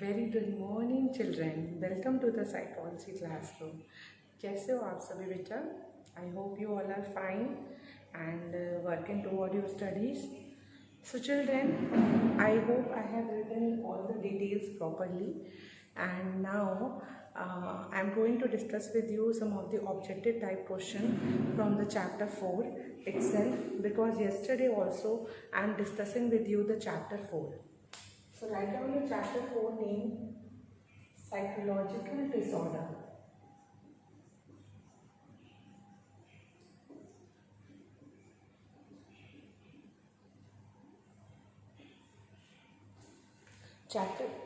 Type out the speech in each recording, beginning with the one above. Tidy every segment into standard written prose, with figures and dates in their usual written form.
Very good morning children, welcome to the psychology classroom. कैसे हो आप सभी बेटा? I hope you all are fine and working toward your studies. So children, I hope I have written all the details properly, and now I'm going to discuss with you some of the objective type question from the chapter 4 itself, because yesterday also I'm discussing with you the chapter 4. So write down the chapter 4 name, psychological disorder.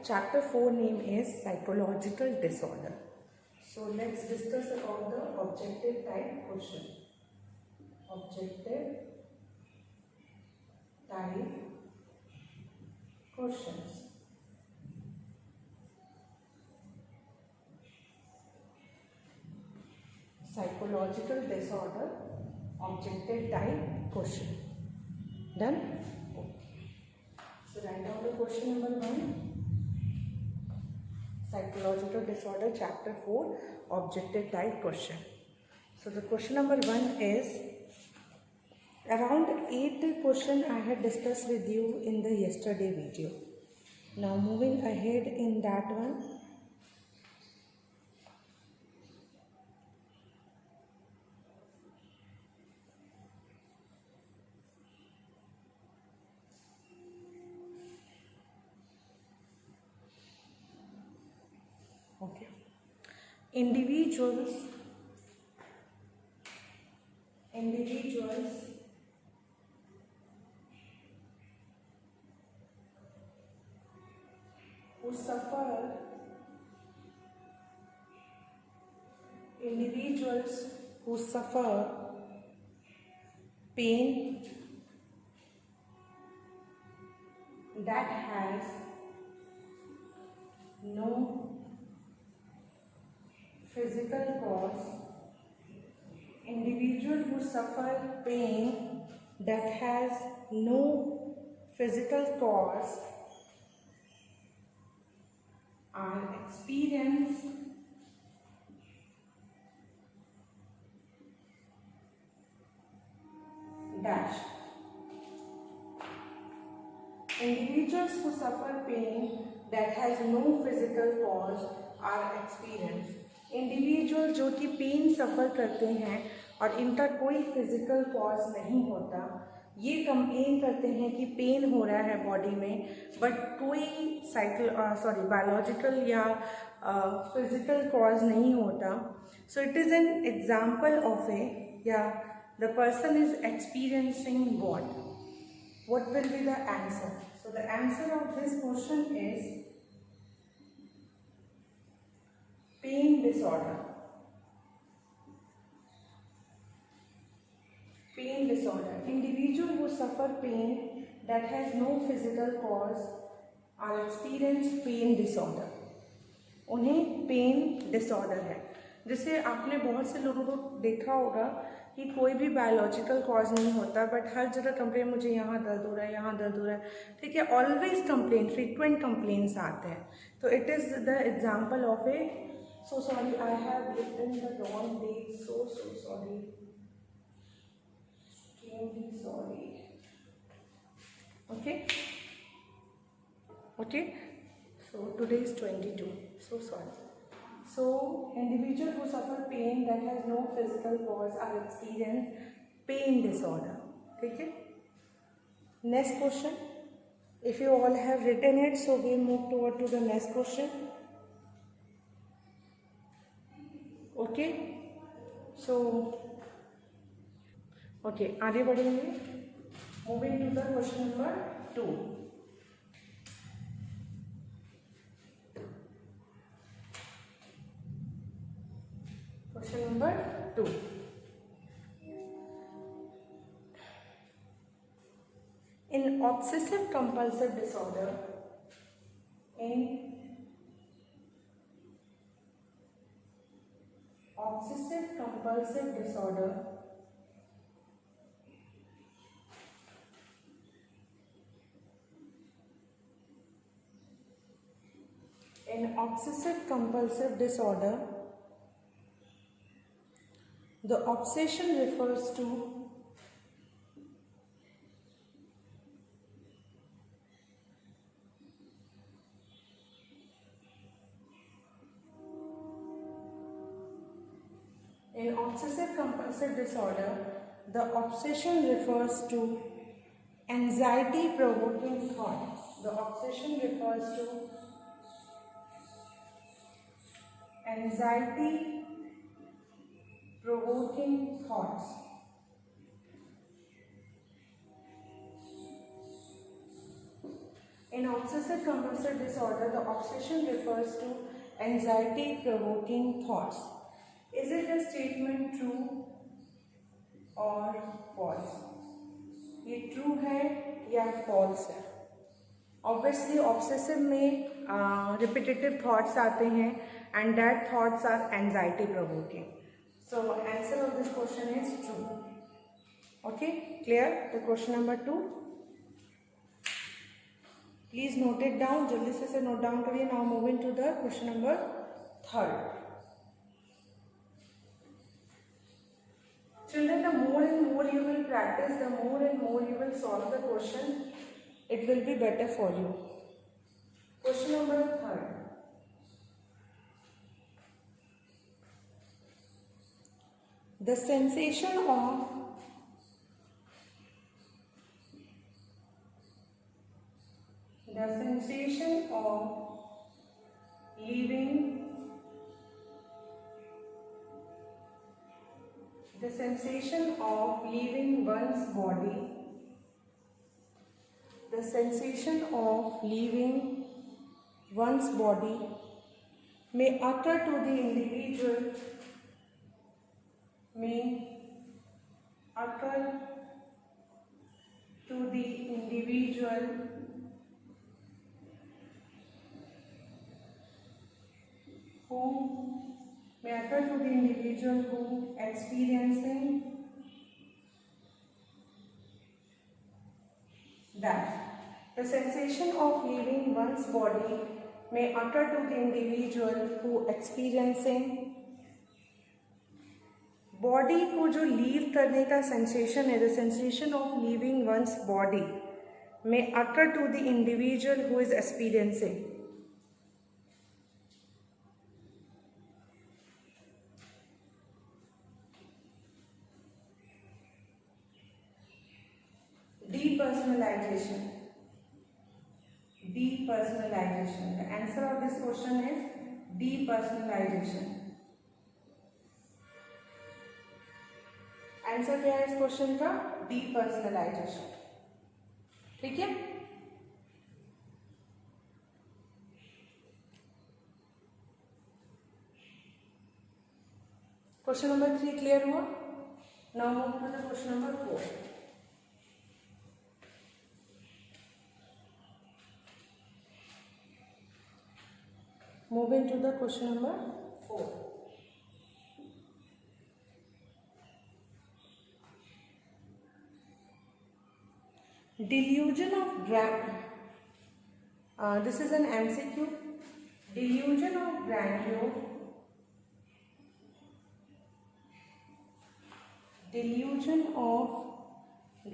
Chapter 4 name is psychological disorder. So let's discuss about the objective type question. Objective type questions. Psychological disorder, objective type question. Done? Okay. So write down the question number 1. Psychological disorder, chapter 4, objective type question. So the question number 1 is, around 8 question I had discussed with you in the yesterday video. Now moving ahead in that one. Okay. Individuals who suffer pain that has no physical cause. Individual who suffer pain that has no physical cause are experienced dash. Individuals who suffer pain that has no physical cause are experienced. Individual जो कि pen सफ़र करते हैं और इनका कोई physical cause नहीं होता, ये कंप्लेन करते हैं कि पेन हो रहा है बॉडी में, बट कोई बायोलॉजिकल या फिजिकल कॉज नहीं होता. So it is an example of a, या the person is experiencing what will be the answer? So the answer of this question is pain disorder. Pain disorder. Individual who suffer pain that has no physical cause are experience pain disorder. उन्हें pen disorder है. जैसे आपने बहुत से लोगों को देखा होगा कि कोई भी बायोलॉजिकल कॉज नहीं होता, बट हर जगह कंप्लेन, मुझे यहाँ दर्द हो रहा है, यहाँ दर्द हो रहा है, ठीक है. ऑलवेज कंप्लेन, फ्रीक्वेंट कंप्लेन्स आते हैं. तो it is the example of a, so sorry I have written the wrong date, so sorry, extremely sorry. Okay, so today is 22, so sorry. So individual who suffer pain that has no physical cause are experience pain disorder. ठीक है. Next question. If you all have written it, so we move toward to the next question. Okay. So okay, आगे बढ़ेंगे. Moving to the question number 2. Question number 2. In obsessive compulsive disorder, In obsessive compulsive disorder, the obsession refers to In obsessive compulsive disorder, the obsession refers to anxiety provoking thoughts. The obsession refers to anxiety provoking thoughts. In obsessive compulsive disorder, the obsession refers to anxiety provoking thoughts. Is it a statement true or false? ये true है या false है? Obviously obsessive में repetitive thoughts आते हैं and that thoughts are anxiety provoking. So answer of this question is true. Okay, clear? The question number 2, please note it down. जल्दी से note down करिए. Now moving to the question number 3. Children, the more and more you will practice, the more and more you will solve the question, it will be better for you. Question number 3. The sensation of leaving The sensation of leaving one's body, the sensation of leaving one's body may occur to the individual, who experiencing that. The sensation of leaving one's body may occur to the individual who experiencing. Body को जो leave करने का sensation है, the sensation of leaving once body में occur to the individual who is experiencing. Depersonalization. Depersonalization. The answer of this question is depersonalization. Answer क्या है इस question का? डीपर्सनलाइजेशन. ठीक है. क्वेश्चन नंबर 3 क्लियर हुआ. Now move to the question number 4. Moving to the question number 4. Delusion of this is an MCQ. Delusion of grandeur. Delusion of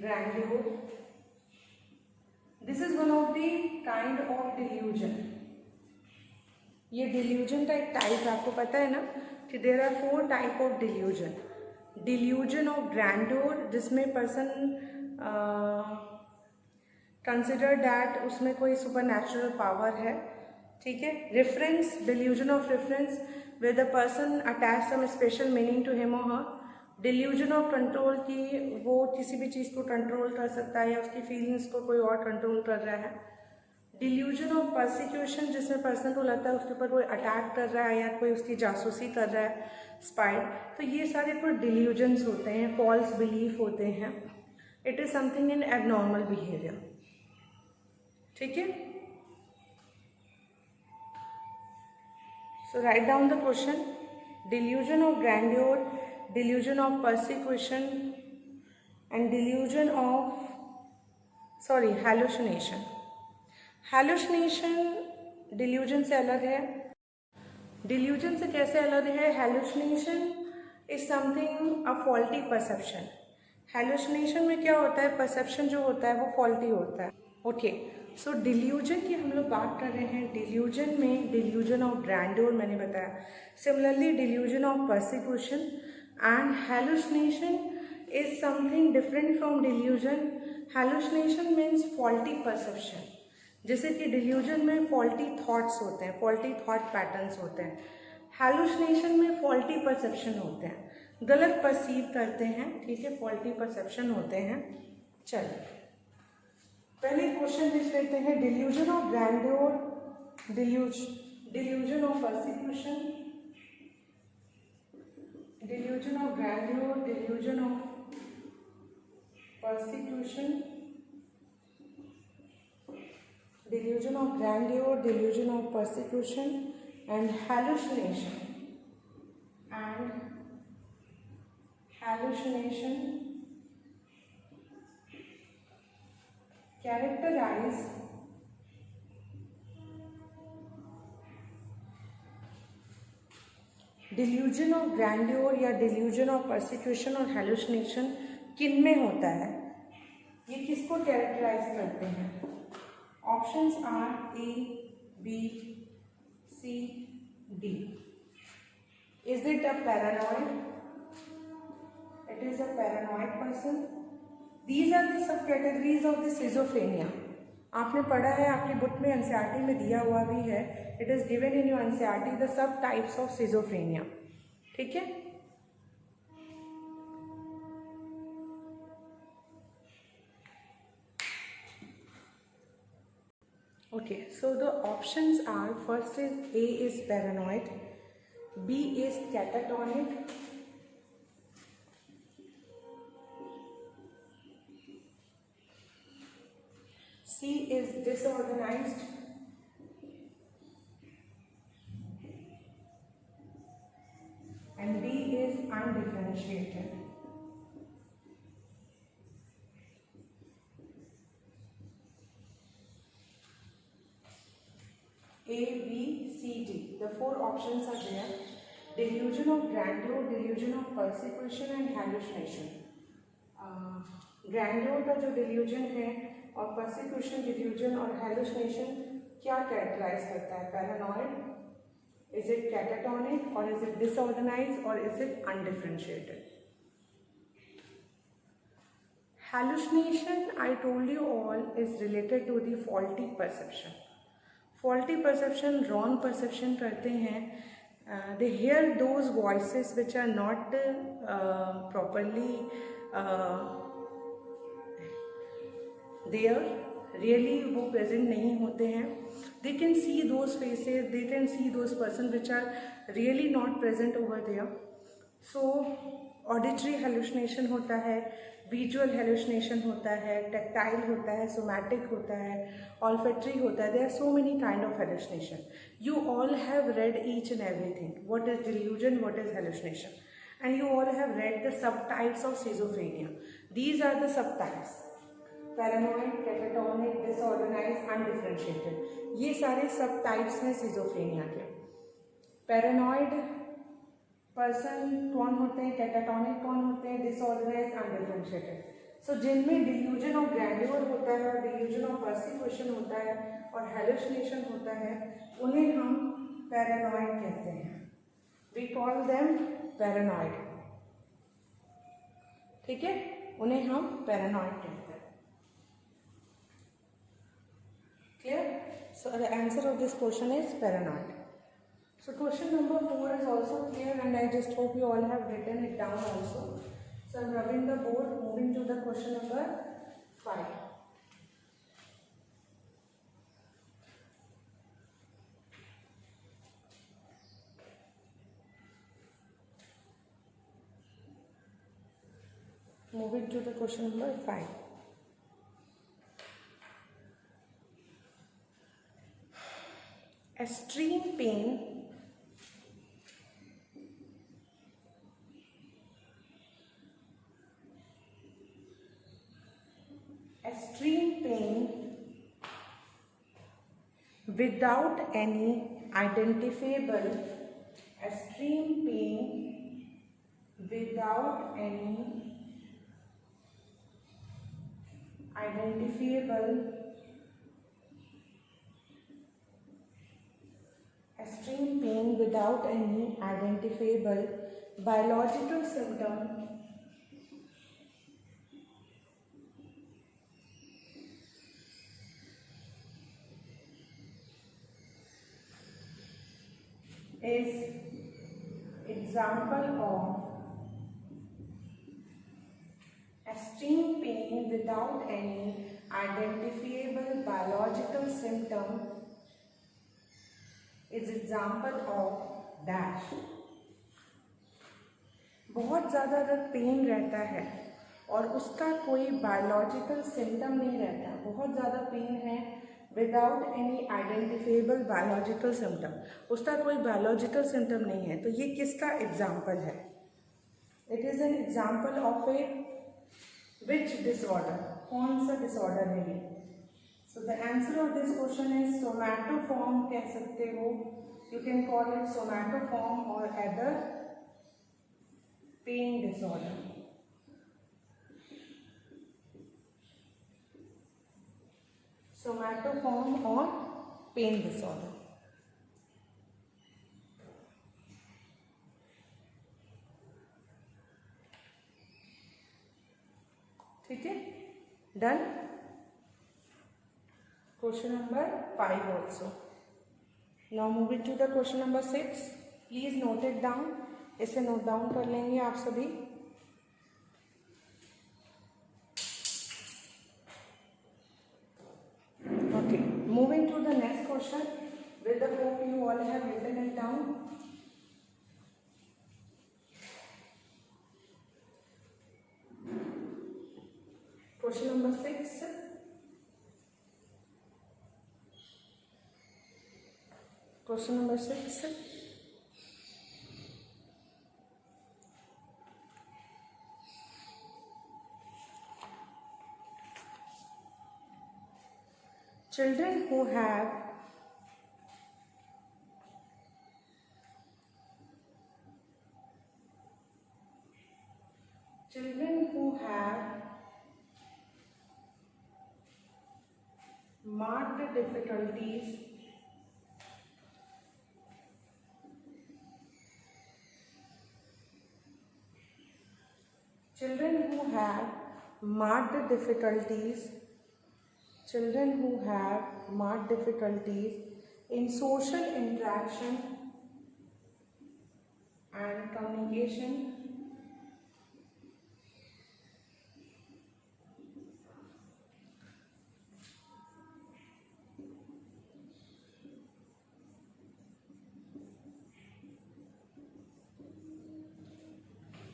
grandeur. This is one of the kind of delusion. ये delusion का एक type आपको पता है ना कि there are 4 type of delusion. Delusion of grandeur, जिसमें person consider that उसमें कोई सुपर नेचुरल पावर है. ठीक है. Reference, delusion of reference with the person attach some special meaning to him और हर. डिल्यूजन ऑफ कंट्रोल की वो किसी भी चीज़ को कंट्रोल कर सकता है या उसकी फीलिंग्स को कोई और कंट्रोल कर रहा है. डिल्यूजन ऑफ परसिक्यूशन, जिसमें पर्सन को लगता है उसके ऊपर कोई अटैक कर रहा है या कोई उसकी जासूसी कर रहा है, स्पाई. तो ये सारे कोई डिल्यूजन्स होते हैं, फॉल्स बिलीफ होते हैं. It is something in abnormal behaviour. ठीक है. So write down the question. Delusion of grandeur, delusion of persecution and delusion of hallucination. Hallucination delusion से अलग है। डिल्यूजन से कैसे अलग है? Hallucination is something a faulty perception. Hallucination में क्या होता है? परसेप्शन जो होता है वो फॉल्टी होता है। ओके, सो डिल्यूजन की हम लोग बात कर रहे हैं। डिल्यूजन में डिल्यूजन ऑफ ग्रैंड्योर मैंने बताया, similarly delusion of persecution and hallucination is something different from delusion. Hallucination means faulty perception, जैसे कि डिल्यूजन में फॉल्टी थॉट्स होते हैं, फॉल्टी थॉट पैटर्न्स होते हैं। हेलुसिनेशन में फॉल्टी परसेप्शन होते हैं, गलत परसीव करते हैं, ठीक है, फॉल्टी परसेप्शन होते हैं। चलिए पहले क्वेश्चन लिख लेते हैं। Delusion of grandeur, delusion of persecution, delusion of grandeur, delusion of persecution, delusion of grandeur, delusion of persecution and hallucination characterize delusion of grandeur या डिल्यूजन ऑफ परसिक्यूशन और हेलुसिनेशन किन में होता है, ये किसको कैरेक्टराइज करते हैं? Options are A, B, C, D. Is it a paranoid? It is a paranoid person. These are the sub categories of the schizophrenia. आपने पढ़ा है, आपकी बुक में एनसीईआरटी में दिया हुआ भी है। It is given in your NCERT the sub types of schizophrenia, ठीक है। Okay, so the options are, first is A is paranoid, B is catatonic, C is disorganized, and D is undifferentiated. A, B, C, D. The four options are there. Delusion of grandeur, delusion of persecution and hallucination. Grandeur का जो delusion है और persecution delusion और hallucination क्या characterise करता है? Paranoid, is it catatonic और is it disorganised और is it undifferentiated? Hallucination, I told you all, is related to the faulty perception. Faulty perception, wrong perception करते हैं. They hear those voices which are not properly there. Really वो present नहीं होते हैं. They can see those faces, they can see those persons which are really not present over there. So auditory hallucination होता है, visual hallucination होता है, tactile होता है, सोमैटिक होता है, ऑल्फेक्टरी होता है. There are so many kind of hallucination. You all have read each and everything, what is delusion, what is hallucination, and you all have read the sub types of schizophrenia. These are the sub types: paranoid, catatonic, disorganised, undifferentiated. ये सारे सब types हैं schizophrenia के. Paranoid person कौन होते हैं, catatonic कौन होते हैं, डिसऑर्गेनाइज्ड, अनडिफरेंशिएटेड. सो जिनमें डिल्यूजन ऑफ ग्रैंड्योर होता है और डिल्यूजन ऑफ परसिक्यूशन होता है और हेलुसिनेशन होता है, उन्हें हम पैरानॉइड कहते हैं. We call them paranoid. ठीक है, उन्हें हम पैरानॉइड कहते हैं. Clear? So the answer of this question is paranoid. So question number 4 is also clear, and I just hope you all have written it down also. So I am rubbing the board, moving to the question number 5. Moving to the question number 5. Extreme pain without any identifiable extreme pain, without any identifiable extreme pain, without any identifiable biological symptom is example of extreme pain without any identifiable biological symptom is example of dash। बहुत ज़्यादा अगर pen रहता है और उसका कोई biological symptom नहीं रहता, बहुत ज़्यादा पेन है without any identifiable biological symptom, उसका कोई बायोलॉजिकल सिम्टम नहीं है, तो ये किसका एग्जाम्पल है? It is an example of a which disorder, कौन सा डिसऑर्डर है ये? So the answer of this question is somatoform कह सकते हो, you can call it somatoform और अदर पेन डिसऑर्डर। सोमैटोफॉर्म और पेन डिसऑर्डर। ठीक है, done. Question number 5 also. Now moving to the question number 6। Please note it down, इसे note down कर लेंगे आप सभी। Okay, moving to the next question with the hope you all have written it down. Question number 6। Question number 6। Children who have marked difficulties children who have marked difficulties in social interaction and communication,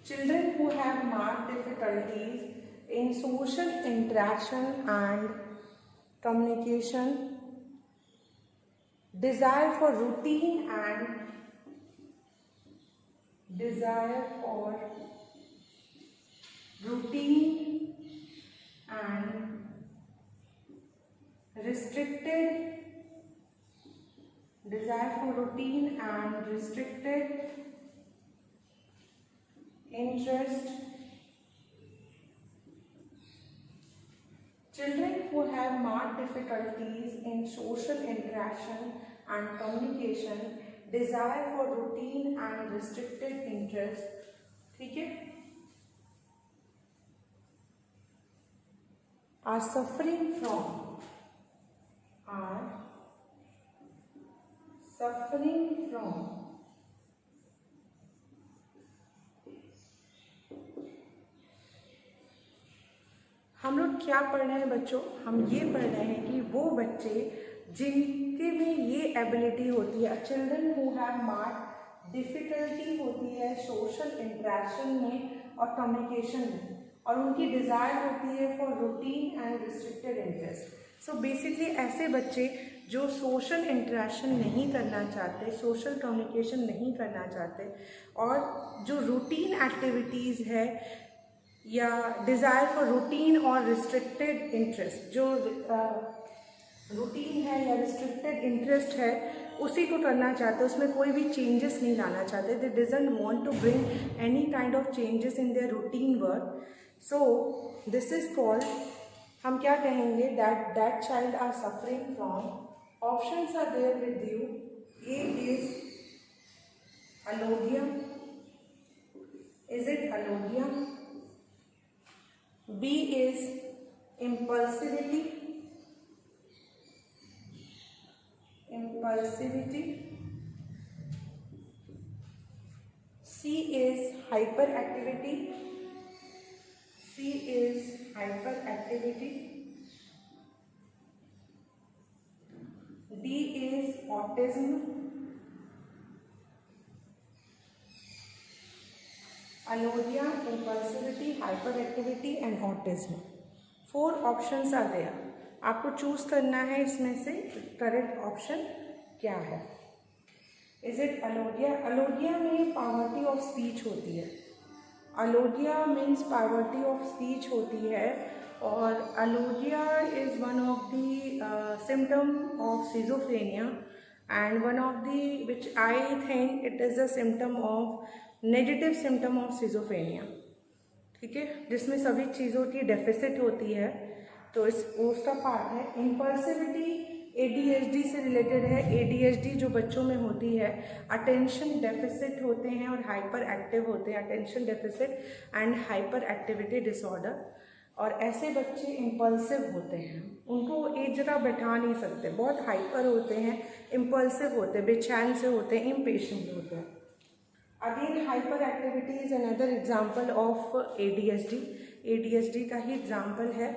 children who have marked difficulties in social interaction and communication, desire for routine and restricted interest. Children who have marked difficulties in social interaction and communication, desire for routine and restricted interest, ठीक है, are suffering from हम लोग क्या पढ़ रहे हैं बच्चों? हम ये पढ़ रहे हैं कि वो बच्चे जिनके में ये एबिलिटी होती है, children who have marked difficulty होती है सोशल इंटरेक्शन में और कम्युनिकेशन में, और उनकी डिज़ायर होती है for routine and restricted interest. So basically ऐसे बच्चे जो सोशल इंटरेक्शन नहीं करना चाहते, सोशल कम्युनिकेशन नहीं करना चाहते, और जो रूटीन एक्टिविटीज़ है या डिज़ायर फॉर रूटीन और रिस्ट्रिक्टेड इंटरेस्ट, जो रूटीन है या रिस्ट्रिक्टेड इंटरेस्ट है उसी को करना चाहते हैं, उसमें कोई भी चेंजेस नहीं लाना चाहते, they doesn't want to bring any kind of changes in their routine work, so this is called, हम क्या कहेंगे, that child are suffering from, options are there with you, A is alodia, is it alodia, B is impulsivity, C is hyperactivity, D is autism, alodia, impulsivity, hyperactivity and autism. 4 options are there. आपको choose करना है इसमें से correct option क्या है. Is it अलोडिया? अलोडिया में poverty of speech होती है. Alogia means poverty of speech होती है और alogia is one of the symptom of schizophrenia and one of the which I think it is the symptom of negative symptom of schizophrenia. ठीक है, जिसमें सभी चीज़ों की डेफिसिट होती है, तो इस उसका पार्ट है. इम्पल्सिविटी ADHD से रिलेटेड है. ADHD जो बच्चों में होती है, अटेंशन डेफिसिट होते हैं और हाइपर एक्टिव होते हैं, attention deficit and hyper activity disorder. और ऐसे बच्चे इम्पल्सिव होते हैं, उनको एक जगह बैठा नहीं सकते, बहुत हाइपर होते हैं, इम्पल्सिव होते हैं, बेचैन से होते हैं, इम्पेशेंट होते हैं. Again hyper activity is another example of ADHD का ही एग्जाम्पल है.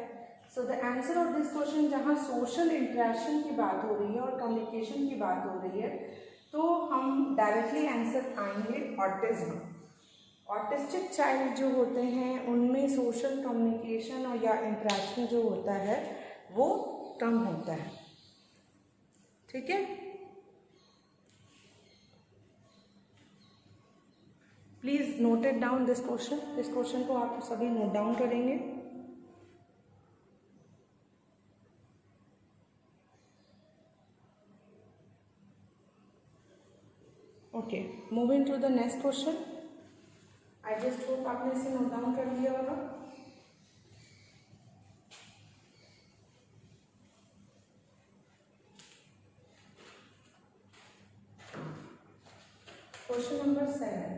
सो the answer of this question, जहाँ सोशल इंटरेक्शन की बात हो रही है और कम्युनिकेशन की बात हो रही है, तो हम डायरेक्टली आंसर आएंगे ऑटिज्म. ऑटिस्टिक चाइल्ड जो होते हैं उनमें सोशल कम्युनिकेशन और या इंटरेक्शन जो होता है वो कम होता है. ठीक है, please note it down this question. इस क्वेश्चन को आप सभी नोट डाउन करेंगे. Okay, moving to the next question. I just hope आपने इसे नोट डाउन कर लिया होगा. Question number 7.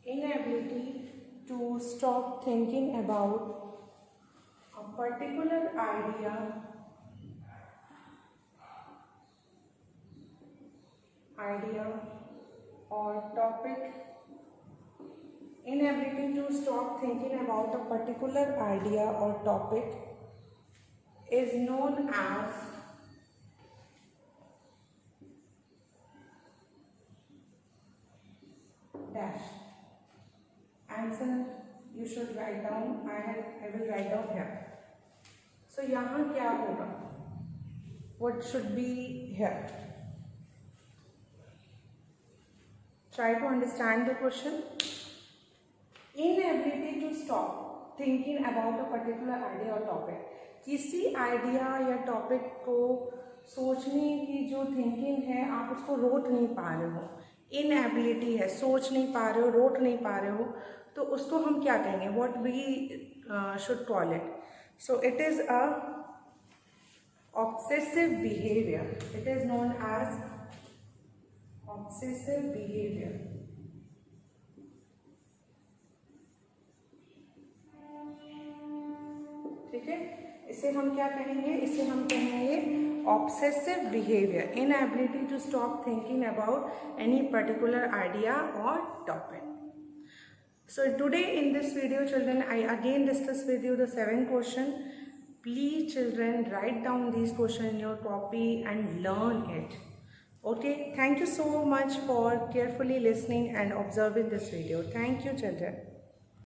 inability to stop thinking about a particular idea or topic. Inability to stop thinking about a particular idea or topic is known as dash. Answer you should write down. I will write down here. So यहाँ क्या होगा? What should be here? Try to understand the question. Inability to stop thinking about a particular idea or topic. किसी idea या topic को सोचने की जो thinking है, आप उसको रोक नहीं पा रहे हो. इनएबिलिटी है, सोच नहीं पा रहे हो, रोक नहीं पा रहे हो, तो उसको हम क्या कहेंगे? What we should call it? So it is a obsessive behaviour. It is known as obsessive behaviour. ठीक है, इसे हम क्या कहेंगे? इसे हम कहेंगे obsessive behaviour. Inability to stop thinking about any particular idea और topic. So today in this video children, I again discuss with you the 7 question. Please children, write down these questions in your copy and learn it. Okay, thank you so much for carefully listening and observing this video. Thank you children.